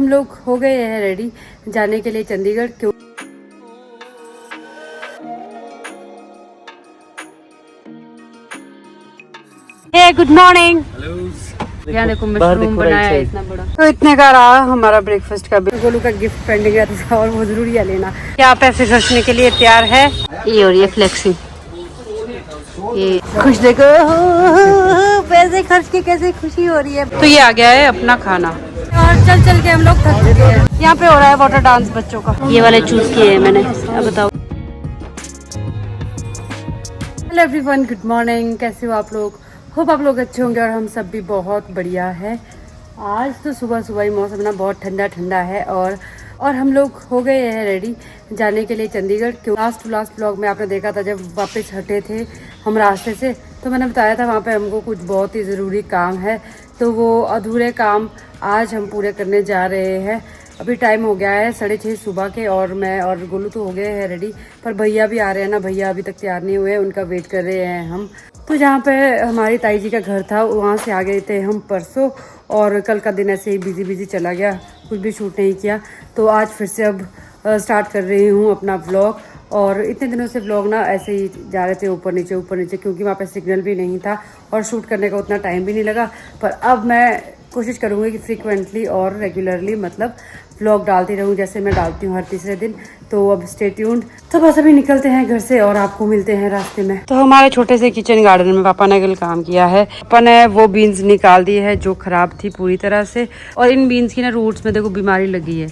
हम लोग हो गए हैं रेडी जाने के लिए चंडीगढ़। क्यों गुड मॉर्निंग। यहाँ देखो मशरूम बनाया है इतना बड़ा। तो इतने का रहा हमारा ब्रेकफास्ट का बिल। गोलू का गिफ्ट पेंडिंग रहता था और वो जरूरी है लेना। क्या पैसे खर्चने के लिए तैयार है ये और ये फ्लेक्सी। ये खुश देखो पैसे खर्च के कैसे खुशी हो रही है। तो ये आ गया है अपना खाना और चल चल के हम लोग थक चुके हैं। यहाँ पे हो रहा है वाटर डांस बच्चों का। ये वाले चूज किए हैं मैंने। अब बताओ। Hello everyone, good morning. कैसे हो आप लोग? होप आप लोग अच्छे होंगे और हम सब भी बहुत बढ़िया है। आज तो सुबह सुबह ही मौसम ना बहुत ठंडा ठंडा है और हम लोग हो गए हैं रेडी जाने के लिए चंडीगढ़। क्यों लास्ट व्लॉग में आपने देखा था जब वापस हटे थे हम रास्ते से, तो मैंने बताया था वहाँ पे हमको कुछ बहुत ही ज़रूरी काम है। तो वो अधूरे काम आज हम पूरे करने जा रहे हैं। अभी टाइम हो गया है 6:30 सुबह के और मैं और गोलू तो हो गए हैं रेडी, पर भैया भी आ रहे हैं ना। भैया अभी तक तैयार नहीं हुए, उनका वेट कर रहे हैं हम। तो जहाँ पे हमारी ताई जी का घर था वहाँ से आ गए थे हम परसों, और कल का दिन ऐसे ही बिजी चला गया, कुछ भी शूट नहीं किया। तो आज फिर से अब स्टार्ट कर रही हूँ अपना व्लॉग। और इतने दिनों से व्लॉग ना ऐसे ही जा रहे थे ऊपर नीचे, क्योंकि वहाँ पे सिग्नल भी नहीं था और शूट करने का उतना टाइम भी नहीं लगा। पर अब मैं कोशिश करूँगी कि फ्रीक्वेंटली और रेगुलरली मतलब व्लॉग डालती रहूँ, जैसे मैं डालती हूँ हर तीसरे दिन। तो अब स्टे ट्यून्ड। तो बस अभी निकलते हैं घर से और आपको मिलते हैं रास्ते में। तो हमारे छोटे से किचन गार्डन में पापा ने कल काम किया है। पापा ने वो बीन्स निकाल दी है जो खराब थी पूरी तरह से। और इन बीन्स की ना रूट्स में देखो बीमारी लगी है।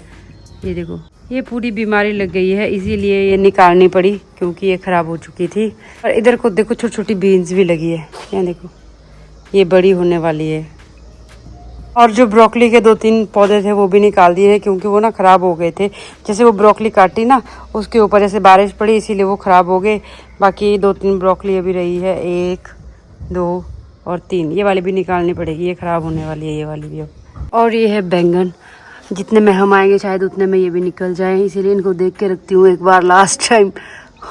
ये देखो, ये पूरी बीमारी लग गई है, इसीलिए ये निकालनी पड़ी क्योंकि ये खराब हो चुकी थी। और इधर को देखो छोटी छोटी बीन्स भी लगी है। यहाँ देखो, ये बड़ी होने वाली है। और जो ब्रोकली के 2-3 पौधे थे वो भी निकाल दिए हैं, क्योंकि वो ना ख़राब हो गए थे। जैसे वो ब्रोकली काटी ना, उसके ऊपर जैसे बारिश पड़ी इसीलिए वो ख़राब हो गए। बाकी 2-3 ब्रोकली अभी रही है, 1, 2 और 3। ये वाली भी निकालनी पड़ेगी, ये ख़राब होने वाली है ये वाली भी अब। और ये है बैंगन, जितने में हम आएंगे शायद उतने में ये भी निकल जाए, इसीलिए इनको देख के रखती हूँ एक बार लास्ट टाइम।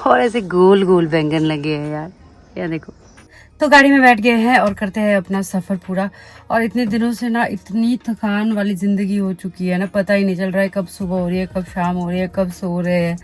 और ऐसे गोल गोल बैंगन लगे हैं यार, या देखो। तो गाड़ी में बैठ गए हैं और करते हैं अपना सफ़र पूरा। और इतने दिनों से ना इतनी थकान वाली ज़िंदगी हो चुकी है ना, पता ही नहीं चल रहा है कब सुबह हो रही है, कब शाम हो रही है, कब सो रहे हैं।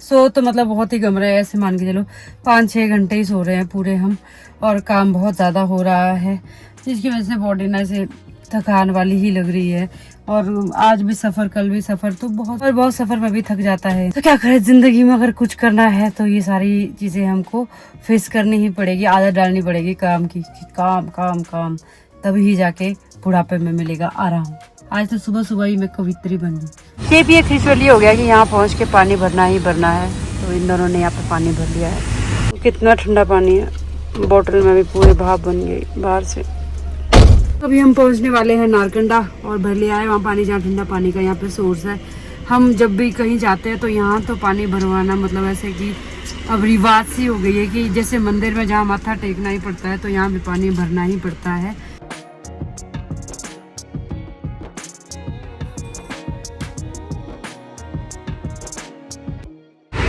सो तो मतलब बहुत ही कम रहे हैं, ऐसे मान के चलो 5-6 घंटे ही सो रहे हैं पूरे हम। और काम बहुत ज़्यादा हो रहा है, जिसकी वजह से बॉडी ना ऐसे थकान वाली ही लग रही है। और आज भी सफ़र, कल भी सफ़र, तो बहुत सफ़र में भी थक जाता है। तो क्या करें, ज़िंदगी में अगर कुछ करना है तो ये सारी चीज़ें हमको फेस करनी ही पड़ेगी, आदत डालनी पड़ेगी काम की। काम काम काम, तभी ही जाके बुढ़ापे में मिलेगा आराम। आज तो सुबह सुबह ही मैं कवित्री बन गई। ये भी एक रिचुअली हो गया कि यहाँ पहुँच के पानी भरना ही भरना है। तो इन दोनों ने यहाँ पे पानी भर लिया है। तो कितना ठंडा पानी है, बोतल में भी पूरी भाप बन गई बाहर से। अभी हम पहुंचने वाले हैं नारकंडा और भर लिया है वहाँ पानी, जहाँ ठंडा पानी का यहाँ पे सोर्स है। हम जब भी कहीं जाते हैं तो यहाँ तो पानी भरवाना मतलब ऐसे कि अब रिवाज सी हो गई है कि जैसे मंदिर में जहाँ माथा टेकना ही पड़ता है तो यहाँ भी पानी भरना ही पड़ता है।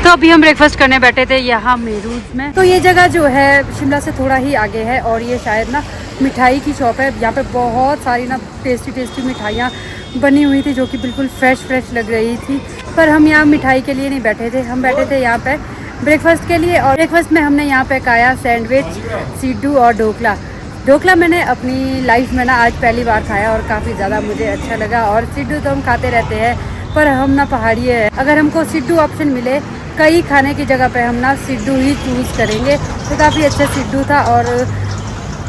तो अभी हम ब्रेकफास्ट करने बैठे थे यहाँ मेरूज में। तो ये जगह जो है शिमला से थोड़ा ही आगे है और ये शायद ना मिठाई की शॉप है। यहाँ पे बहुत सारी ना टेस्टी मिठाइयाँ बनी हुई थी जो कि बिल्कुल फ्रेश लग रही थी। पर हम यहाँ मिठाई के लिए नहीं बैठे थे, हम बैठे थे यहाँ पे ब्रेकफास्ट के लिए। और ब्रेकफास्ट में हमने यहाँ पे खाया सैंडविच, सिड्डू और ढोकला मैंने अपनी लाइफ में ना आज पहली बार खाया और काफ़ी ज़्यादा मुझे अच्छा लगा। और सिड्डू तो हम खाते रहते हैं, पर हम ना पहाड़ी है, अगर हमको सिड्डू ऑप्शन मिले कई खाने की जगह पे हम ना सिड्डू ही चूज़ करेंगे। तो काफ़ी अच्छा सिड्डू था और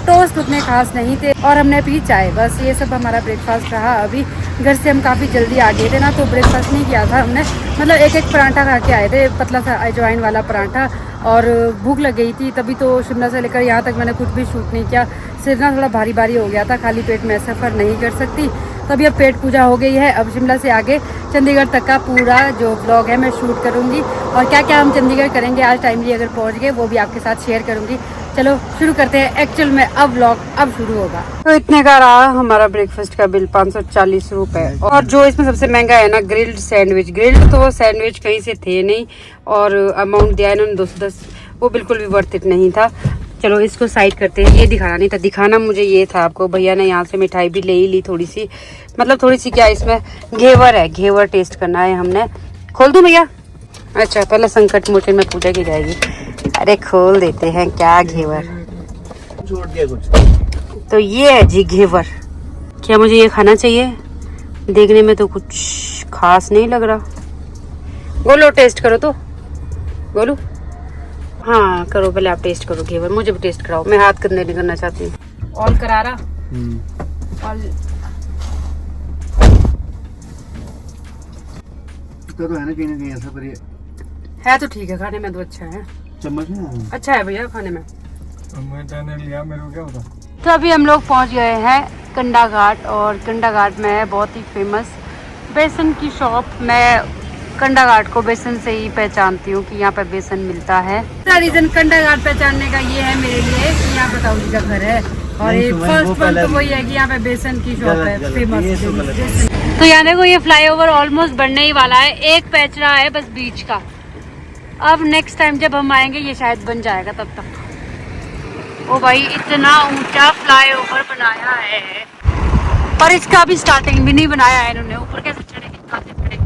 टोस्ट उतने खास नहीं थे और हमने पी चाय। बस ये सब हमारा ब्रेकफास्ट रहा। अभी घर से हम काफ़ी जल्दी आ गए थे ना, तो ब्रेकफास्ट नहीं किया था हमने, मतलब एक पराठा खा के आए थे, पतला सा अजवाइन वाला पराठा। और भूख लग गई थी, तभी तो शिमला से लेकर यहाँ तक मैंने कुछ भी शूट नहीं किया। सिर ना थोड़ा भारी हो गया था, खाली पेट में सफ़र नहीं कर सकती। तभी अब पेट पूजा हो गई है। अब शिमला से आगे चंडीगढ़ तक का पूरा जो व्लॉग है मैं शूट करूँगी और क्या क्या हम चंडीगढ़ करेंगे आज टाइमली अगर पहुँच गए वो भी आपके साथ शेयर करूँगी। चलो शुरू करते हैं एक्चुअल में, अब व्लॉग अब शुरू होगा। तो इतने का रहा हमारा ब्रेकफास्ट का बिल, 540 रुपए। और जो इसमें सबसे महंगा है ना ग्रिल्ड सैंडविच, ग्रिल्ड तो वो सैंडविच कहीं से थे नहीं और अमाउंट दिया इन्होंने 210, वो बिल्कुल भी वर्थ इट नहीं था। चलो इसको साइड करते हैं। ये दिखाना नहीं था, दिखाना मुझे ये था आपको। भैया ने यहाँ से मिठाई भी ले ही ली थोड़ी सी, मतलब थोड़ी सी क्या, इसमें घेवर है, घेवर टेस्ट करना है हमने। खोल दूं भैया? अच्छा, पहले संकट मोचन में पूजा की जाएगी। अरे खोल देते हैं, क्या घेवर छोड़ दिया कुछ। तो ये है जी घेवर। क्या मुझे ये खाना चाहिए? देखने में तो कुछ खास नहीं लग रहा। बोलो टेस्ट करो तो, बोलो। हाँ करो, पहले आप टेस्ट करो घेवर, मुझे भी टेस्ट कराओ, मैं हाथ करने नहीं करना चाहती हूँ। ऑल करारा ऑल तो है ना कहीं ना कहीं ऐसा, पर ये है तो ठीक है, खाने में तो अच्छा है। चम्मच में अच्छा है भैया खाने में। मैंने लिया, मेरे को क्या होता। तो अभी हम लोग पहुंच गए हैं कंडा घाट, और कंडा घाट में है बहुत ही फेमस बेसन की शॉप। मैं कंडा घाट को बेसन से ही पहचानती हूँ कि यहाँ पे बेसन मिलता है। रीजन कंडा घाट पहचानने का ये है मेरे लिए कि यहाँ पे ताऊ जी का घर है, और ये फर्स्ट वन तो वही है कि यहाँ पे बेसन की शॉप है फेमस। तो यहाँ देखो, ये फ्लाईओवर ऑलमोस्ट बनने ही वाला है, एक पैच रहा है बस बीच का। अब नेक्स्ट टाइम जब हम आएंगे ये शायद बन जाएगा तब तक। ओ भाई, इतना ऊंचा फ्लाईओवर बनाया है, पर इसका भी स्टार्टिंग भी नहीं बनाया है इन्होंने। ऊपर कैसे चढ़े, कितना से चढ़े।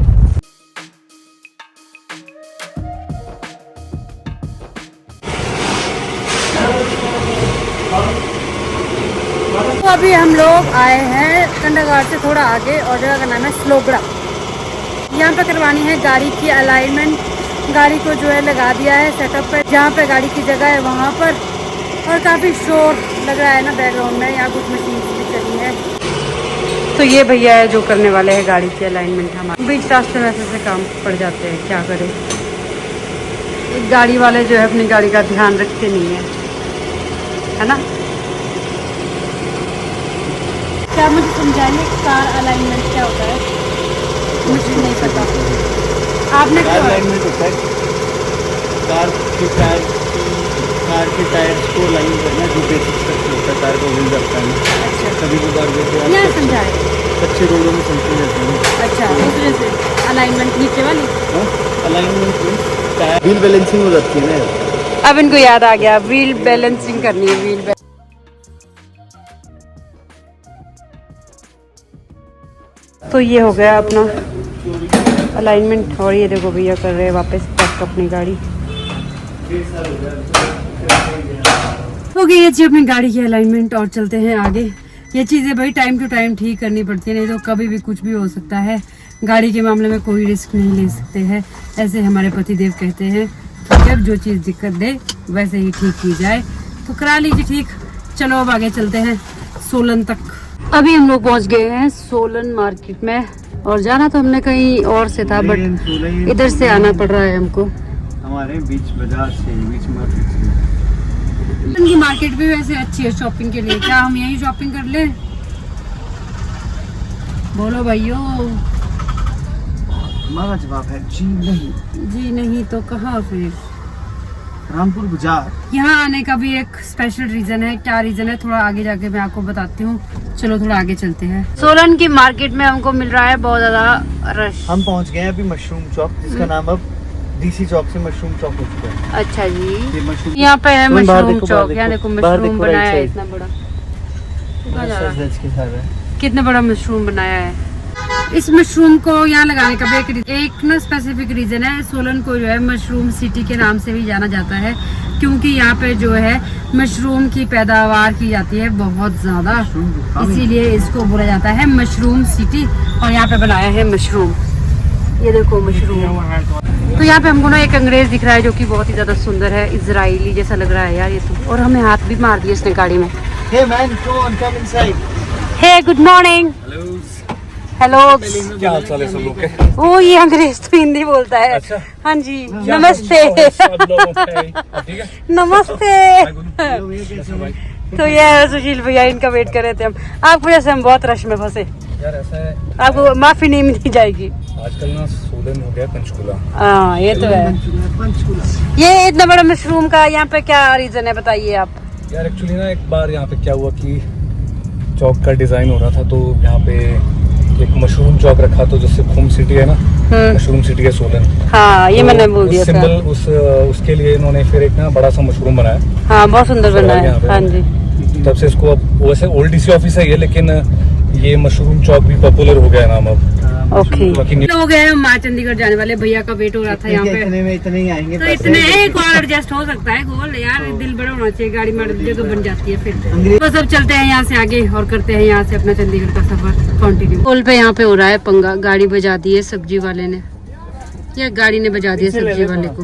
तो अभी हम लोग आए हैं कंडा घाट से थोड़ा आगे, और जगह का नाम है स्लोगड़ा। यहाँ पे करवानी है गाड़ी की अलाइनमेंट। गाड़ी को जो है लगा दिया है सेटअप पे, जहाँ पे गाड़ी की जगह है वहाँ पर। और काफ़ी शोर लग रहा है ना बैकग्राउंड में, यहाँ कुछ मशीन भी चली है। तो ये भैया है जो करने वाले हैं गाड़ी की अलाइनमेंट। हमारे बीच रास्ते में ऐसे काम पड़ जाते हैं, क्या करें। एक गाड़ी वाले जो है अपनी गाड़ी का ध्यान रखते नहीं है ना। क्या मुझे समझाइए कार अलाइनमेंट क्या होता है? मुझे नहीं पता। आपने कार अलाइनमेंट होता है कार के टायर्स को लाइन करना, जो बेसिक स्ट्रक्चर होता है कार का, वही करता है। अच्छा, कभी कभार जैसे क्या समझाए? अच्छे रोडों में चलते रहते हैं। अच्छा, उस वजह से अलाइनमेंट नीचे वाली। अलाइनमेंट में व्हील बैलेंसिंग हो जाती है ना। अब इनको याद आ गया, व्हील बैलेंसिंग करनी है, व्हील। तो ये हो गया अपना अलाइनमेंट, और ये देखो भैया कर रहे हैं वापस पैक अपनी गाड़ी। हो गई है जी अपनी गाड़ी की अलाइनमेंट, और चलते हैं आगे। ये चीज़ें भाई टाइम टू टाइम ठीक करनी पड़ती है, नहीं तो कभी भी कुछ भी हो सकता है। गाड़ी के मामले में कोई रिस्क नहीं ले सकते हैं, ऐसे हमारे पतिदेव कहते हैं कि जब जो चीज़ दिक्कत दे वैसे ही ठीक की जाए। तो करा लीजिए ठीक। चलो अब आगे चलते हैं सोलन तक। अभी हम लोग पहुंच गए हैं सोलन मार्केट में, और जाना तो हमने कहीं और से था, बट इधर से आना पड़ रहा है हमको, हमारे बीच बाजार से, बीच मार्केट से। सोलन की मार्केट भी वैसे अच्छी है शॉपिंग के लिए। क्या हम यही शॉपिंग कर ले? बोलो भाइयों। हमारा जवाब है जी नहीं। जी नहीं तो कहाँ फिर? रामपुर बाजार। यहाँ आने का भी एक स्पेशल रीजन है। क्या रीजन है थोड़ा आगे जाके मैं आपको बताती हूँ। चलो थोड़ा आगे चलते हैं। सोलन की मार्केट में हमको मिल रहा है बहुत ज्यादा रश। हम पहुँच गए हैं अभी मशरूम चौक, जिसका नाम अब डीसी चौक से मशरूम चौक हो चुका है। अच्छा जी, ये मशरूम यहाँ पे है तुम बाहर मशरूम देखो, चौक। बाहर यहाँ देखो, देखो बाहर मशरूम देखो, बनाया है राइट इतना बड़ा। कहाँ जा रहा है? के साथ है। कितना बड़ा मशरूम बनाया है। इस मशरूम को यहाँ लगाने का भी एक ना स्पेसिफिक रीजन है। सोलन को जो है मशरूम सिटी के नाम से भी जाना जाता है, क्योंकि यहाँ पे जो है मशरूम की पैदावार की जाती है बहुत ज्यादा, इसीलिए इसको बोला जाता है मशरूम सिटी। और यहाँ पे बनाया है मशरूम, ये देखो मशरूम। तो यहाँ पे हमको ना एक अंग्रेज दिख रहा है जो कि बहुत ही ज्यादा सुंदर है, इजरायली जैसा लग रहा है यार ये तो। और हमें हाथ भी मार दिया इसने गाड़ी में। Hey man, come on, come inside. Hey good morning. Hello. क्या हाल चाल है सब लोग के? ओ ये अंग्रेज तो हिंदी बोलता है। अच्छा। हाँ जी, नमस्ते। ठीक है। नमस्ते। तो ये है सुशील भैया, इनका वेट कर रहे थे हम। आपकी वजह से हम बहुत रश में फंसे। यार ऐसा है, आपको माफी नहीं मिली जाएगी। आजकल ना सोलन हो गया पंचकुला। हाँ ये तो है। ये इतना बड़ा मशरूम का यहाँ पे क्या रीजन है बताइए आप। यार एक्चुअली ना एक बार यहाँ पे क्या हुआ कि चौक का डिजाइन हो रहा था, तो यहाँ पे एक मशरूम चौक रखा, तो जैसे खूम सिटी है ना, मशरूम सिटी है सोलन। हाँ ये मैंने बोल दिया था। सिंबल उसके लिए इन्होंने फिर एक ना बड़ा सा मशरूम बनाया। हाँ बहुत सुंदर बना है। यहाँ पे। हाँ जी। तब से इसको अब वैसे ओल्ड डीसी ऑफिस है ये, लेकिन ये मशरूम चौक भी पॉपुलर हो गया नाम अब। ओके बाकी हो गए हम माँ चंडीगढ़ जाने वाले। भैया का वेट हो रहा था यहाँ पे। इतने में इतने ही आएंगे। तो इतने एक और एडजस्ट हो सकता है गोल यार, दिल बड़ा होना चाहिए, गाड़ी में जगह बन जाती है फिर। तो सब चलते हैं यहाँ से आगे और करते हैं यहाँ से अपना चंडीगढ़ का सफर कंटिन्यू। पुल पे यहाँ पे हो रहा है पंगा, गाड़ी बजा दी है सब्जी वाले ने, या गाड़ी ने बजा दिया सब्जी वाले को।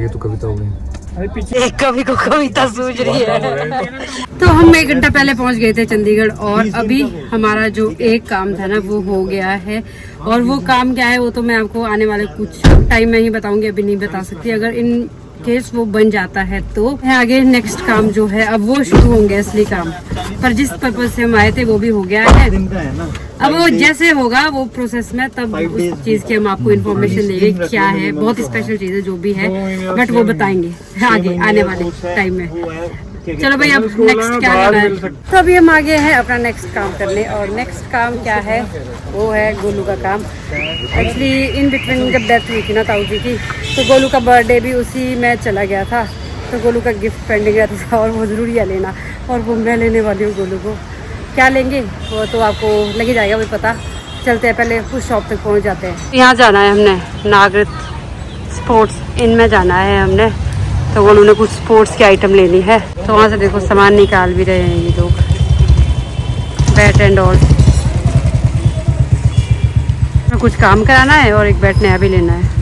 ये तो कविता हो गई। एक कवि को कविता सूझ रही है। तो हम 1 घंटा पहले पहुंच गए थे चंडीगढ़ और अभी हमारा जो एक काम था ना वो हो गया है। और वो काम क्या है वो तो मैं आपको आने वाले कुछ टाइम में ही बताऊंगी, अभी नहीं बता सकती। अगर इन केस वो बन जाता है तो आगे नेक्स्ट काम जो है अब वो शुरू होंगे असली काम। पर जिस पर्पज से हम आए थे वो भी हो गया है। अब वो जैसे होगा वो प्रोसेस में तब उस चीज की हम आपको इन्फॉर्मेशन देंगे क्या है। बहुत स्पेशल चीज है जो भी है, बट वो बताएंगे आगे आने वाले टाइम में। चलो भाई अब नेक्स्ट क्या करना है। तो अभी हम आगे हैं अपना नेक्स्ट काम करने, और नेक्स्ट काम क्या है वो है गोलू का काम। एक्चुअली इन बिटवीन जब डेथ हुई थी ना ताऊ जी की, तो गोलू का बर्थडे भी उसी में चला गया था। तो गोलू का गिफ्ट पेंडिंग रहता था और वो ज़रूरी है लेना, और वो मैं लेने वाली हूँ गोलू को। क्या लेंगे वो तो आपको लग ही जाएगा वही पता। चलते हैं पहले उस शॉप तक पहुँच जाते हैं। यहाँ जाना है हमने, नागरिक स्पोर्ट्स इनमें जाना है हमने। तो गोलू ने कुछ स्पोर्ट्स की आइटम लेनी है, तो वहाँ से देखो सामान निकाल भी रहे हैं ये लोग, बैट एंड ऑल। कुछ काम कराना है और एक बैट नया भी लेना है।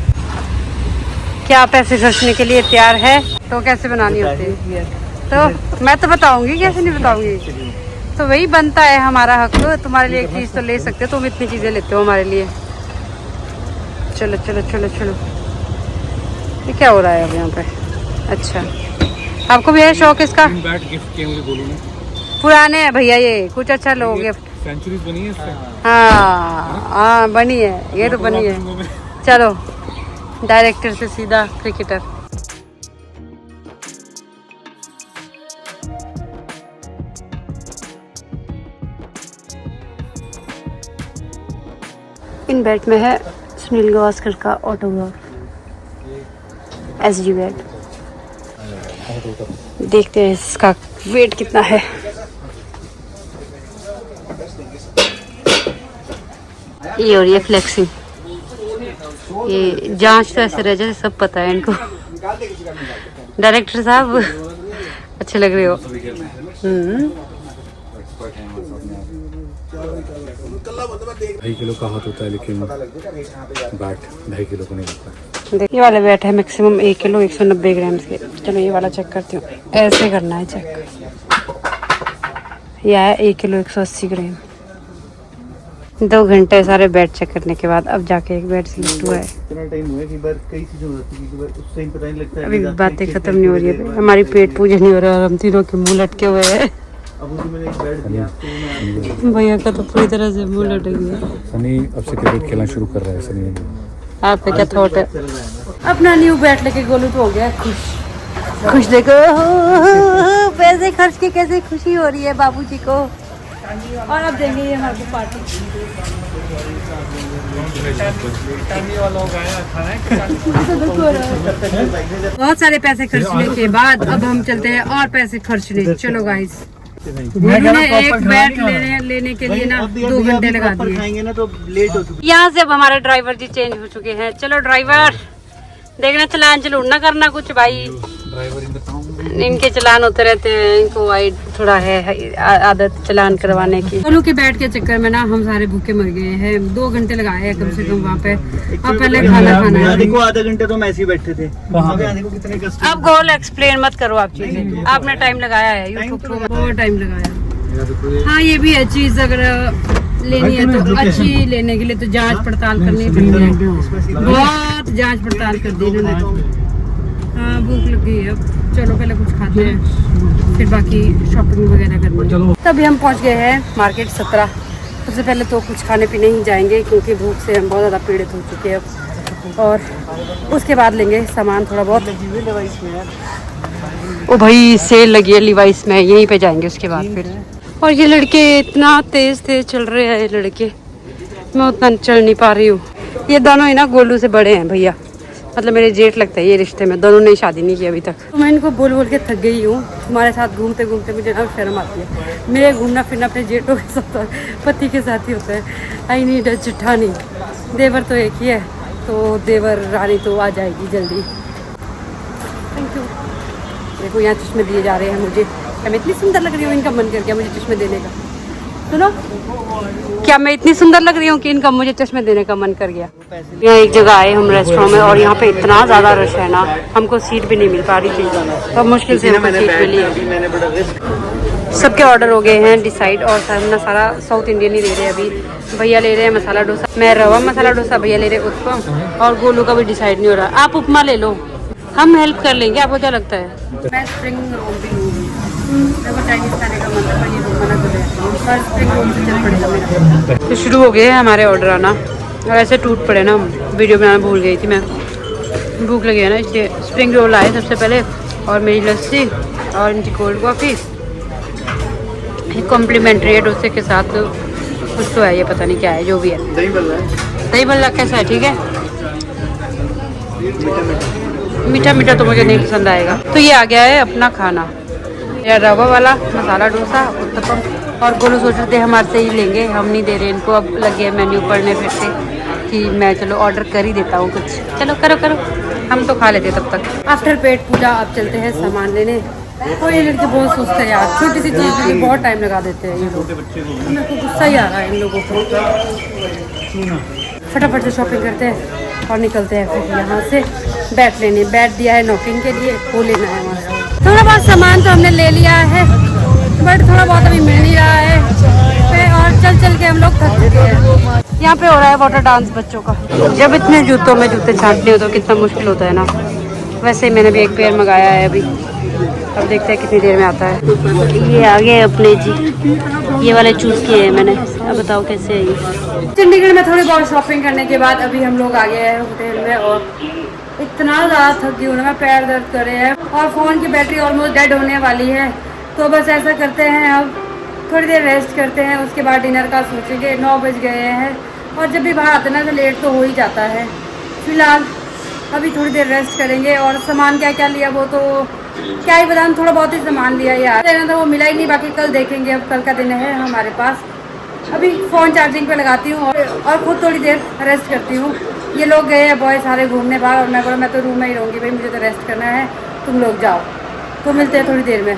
क्या पैसे खर्चने के लिए तैयार है? तो कैसे बनानी होती है तो मैं तो बताऊंगी, कैसे नहीं बताऊंगी। तो वही बनता है हमारा हक। तुम्हारे लिए एक चीज़ तो ले सकते हो, तुम इतनी चीज़ें लेते हो हमारे लिए। चलो चलो चलो चलो। ये क्या हो रहा है अब यहाँ पे? अच्छा आपको भी है शौक इसका? बैट गिफ्ट किए मुझे गोलू ने। पुराने हैं भैया ये, कुछ अच्छा लो गिफ्ट। सेंचुरीज बनी है इससे। हाँ बनी है, ये तो बनी है। चलो डायरेक्टर से सीधा क्रिकेटर। इन बैट में है सुनील गावस्कर का ऑटोग्राफ, SG बैट। देखते हैं इसका वेट कितना है। ये और ये फ्लेक्सिंग, ये जांच तो ऐसे रह जैसे सब पता है इनको। डायरेक्टर साहब अच्छे लग रहे हो। 2.5 किलो का हाथ होता है, लेकिन बैट 2.5 किलो का नहीं होता। ये वाला बैट है मैक्सिमम 1 किलो 190 ग्राम के। चलो ये वाला चेक करती हूँ, ऐसे करना है चेक। यह है 1 किलो 180 ग्राम। 2 घंटे सारे बैट चेक करने के बाद अब जाके एक बैट सिलेक्ट हुआ है। इतना टाइम हुआ कि बार कई चीजें हो जाती है कि बार उस टाइम पता नहीं लगता है। अभी बातें खत्म नहीं हो रही है, हमारी पेट पूजा नहीं हो रहा है, हम तीनों के मुंह लटके हुए हैं। अब उसी मैंने एक बैट दिया तो भैया का तो पूरी तरह से मुंह लटक गया। सनी अब से क्रिकेट खेलना शुरू कर रहा है। सनी आप पे क्या थॉट है? अपना न्यू बैट लेके गोलू तो हो गया खुश। खुश देखो पैसे खर्च के कैसे खुशी हो रही है बाबूजी को। और अब देंगे ये हमारे को पार्टी। बहुत सारे पैसे खर्चने के बाद अब हम चलते हैं और पैसे खर्चने। चलो गाइस, उन्होंने एक बैट लेने के लिए ना 2 घंटे लगा दिए। खाएंगे ना तो लेट हो चुकी। यहाँ से अब हमारे ड्राइवर जी चेंज हो चुके हैं। चलो ड्राइवर, देखना चलान चलो ना करना कुछ भाई। इनके चलान होते रहते हैं, इनको आई थोड़ा है आदत चलान करवाने की। गोलू के बैठ के चक्कर में ना हम सारे भूखे मर गए हैं। 2 घंटे लगाए हैं कम से कम वहाँ पे। अब पहले खाना है। देखो आधा घंटे तो हम ऐसे ही बैठे थे। आने को कितने कष्ट। अब गोल एक्सप्लेन मत करो आप चीजें, आपने टाइम लगाया है यूट्यूब पर, बहुत टाइम लगाया। हाँ ये भी है चीज, अगर लेनी है तो अच्छी लेने के लिए तो जांच पड़ताल करनी पड़ती है। बहुत जांच पड़ताल कर दी इन्होंने। हाँ भूख लग गई है, अब चलो पहले कुछ खाते हैं फिर बाकी शॉपिंग वगैरह करनी है। तभी हम पहुंच गए हैं मार्केट 17। सबसे पहले तो कुछ खाने पीने ही जाएंगे क्योंकि भूख से हम बहुत ज़्यादा पीड़ित हो चुके हैं अब। और उसके बाद लेंगे सामान थोड़ा बहुत। ओ भाई सेल लगी है लिवाइस में, यहीं पे जाएंगे उसके बाद फिर। और ये लड़के इतना तेज तेज चल रहे हैं, ये लड़के, मैं उतना चल नहीं पा रही हूँ। ये दोनों ही ना गोलू से बड़े हैं भैया, मतलब मेरे जेठ लगता है ये रिश्ते में। दोनों ने शादी नहीं की अभी तक। तो मैं इनको बोल बोल के थक गई हूँ। तुम्हारे साथ घूमते घूमते मुझे ना शर्म आती है। मेरे घूमना फिरना अपने जेठों के साथ और पति के साथ ही होता है। आई नीड अ जेठानी। देवर तो एक ही है, तो देवर रानी तो आ जाएगी जल्दी। Thank you. देखो यहाँ चश्मे दिए जा रहे हैं मुझे। क्या मैं इतनी सुंदर लग रही हूँ? इनका मन कर गया मुझे चश्मे देने का। सुनो, क्या मैं इतनी सुंदर लग रही हूँ कि इनका मुझे चश्मे देने का मन कर गया। यहाँ एक जगह आए हम रेस्टोरेंट में और यहाँ पे इतना ज़्यादा रश है ना, हमको सीट भी नहीं मिल पा रही थी। तो मुश्किल से हमको सीट मिली है। सबके ऑर्डर हो गए हैं डिसाइड और ना सारा साउथ इंडियन ही ले रहे हैं अभी। भैया ले रहे हैं मसाला डोसा, मैं रवा मसाला डोसा, भैया ले रहे हैं उत्पम और गोलू का भी डिसाइड नहीं हो रहा। आप उपमा ले लो, हम हेल्प कर लेंगे। आपको क्या लगता है? मैं स्प्रिंग रोल भी लूँगी। चाइनीज खाने का मन है, ये मना कर रहे हैं पर स्प्रिंग रोल से चल पड़ेगा मेरा। तो शुरू हो गए हैं हमारे ऑर्डर आना और ऐसे टूट पड़े ना, वीडियो बनाना भूल गई थी मैं। भूख लगी है ना इसलिए। स्प्रिंग रोल आए सबसे पहले और मेरी लस्सी और इनकी कोल्ड कॉफ़ी कॉम्प्लीमेंट्री है डोसे के साथ। कुछ तो है, ये पता नहीं क्या है, जो भी है। दही बल्ला कैसा है? ठीक है, मीठा मीठा तो मुझे नहीं पसंद आएगा। तो ये आ गया है अपना खाना, या रवा वाला मसाला डोसा, उत्तपम। और गोलू सोच रहे थे हमारे से ही लेंगे, हम नहीं दे रहे इनको। अब लगे मेन्यू पढ़ने फिर से कि मैं चलो ऑर्डर कर ही देता हूँ कुछ। चलो करो करो, हम तो खा लेते तब तक। आफ्टर पेट पूजा अब चलते हैं सामान लेने। और ये लड़के बहुत सुस्त है यार, छोटी सी चीज़ के लिए बहुत टाइम लगा देते हैं ये लोग। मेरे को गुस्सा ही आ रहा है इन लोगों को। फटाफट से शॉपिंग करते हैं और निकलते हैं फिर यहाँ से। बैट लेने, बैट दिया है नॉकिंग के लिए, वो लेना है वहाँ से। थोड़ा बहुत सामान तो हमने ले लिया है बट थोड़ा बहुत अभी मिल नहीं रहा है और चल चल के हम लोग थक चुके हैं। यहाँ पे हो रहा है वाटर डांस बच्चों का। जब इतने जूतों में जूते छांटने हो तो कितना मुश्किल होता है ना। वैसे ही मैंने भी एक पेयर मंगाया है अभी, अब देखते हैं कितनी देर में आता है। ये आ गए अपने जी, ये वाले चूज़ किए हैं मैंने। अब बताओ कैसे है ये। चंडीगढ़ में थोड़ी बहुत शॉपिंग करने के बाद अभी हम लोग आ गए हैं होटल में और इतना ज़्यादा थक गई हूँ ना मैं, पैर दर्द कर रहे हैं और फ़ोन की बैटरी ऑलमोस्ट डेड होने वाली है। तो बस ऐसा करते हैं, अब थोड़ी देर रेस्ट करते हैं, उसके बाद डिनर का सोचेंगे। 9 बज गए हैं और जब भी बाहर आते ना तो लेट तो हो ही जाता है। फिलहाल अभी थोड़ी देर रेस्ट करेंगे। और सामान क्या क्या लिया वो तो क्या ही बताऊँ, थोड़ा बहुत ही सामान लिया यार, देना था वो मिला ही नहीं। बाकी कल देखेंगे, अब कल का दिन है हमारे पास। अभी फ़ोन चार्जिंग पे लगाती हूँ और खुद थोड़ी देर रेस्ट करती हूँ। ये लोग गए हैं बॉय सारे घूमने बाहर और मैं बोला मैं तो रूम में ही रहूँगी भाई, मुझे तो रेस्ट करना है, तुम लोग जाओ। तो मिलते हैं थोड़ी देर में।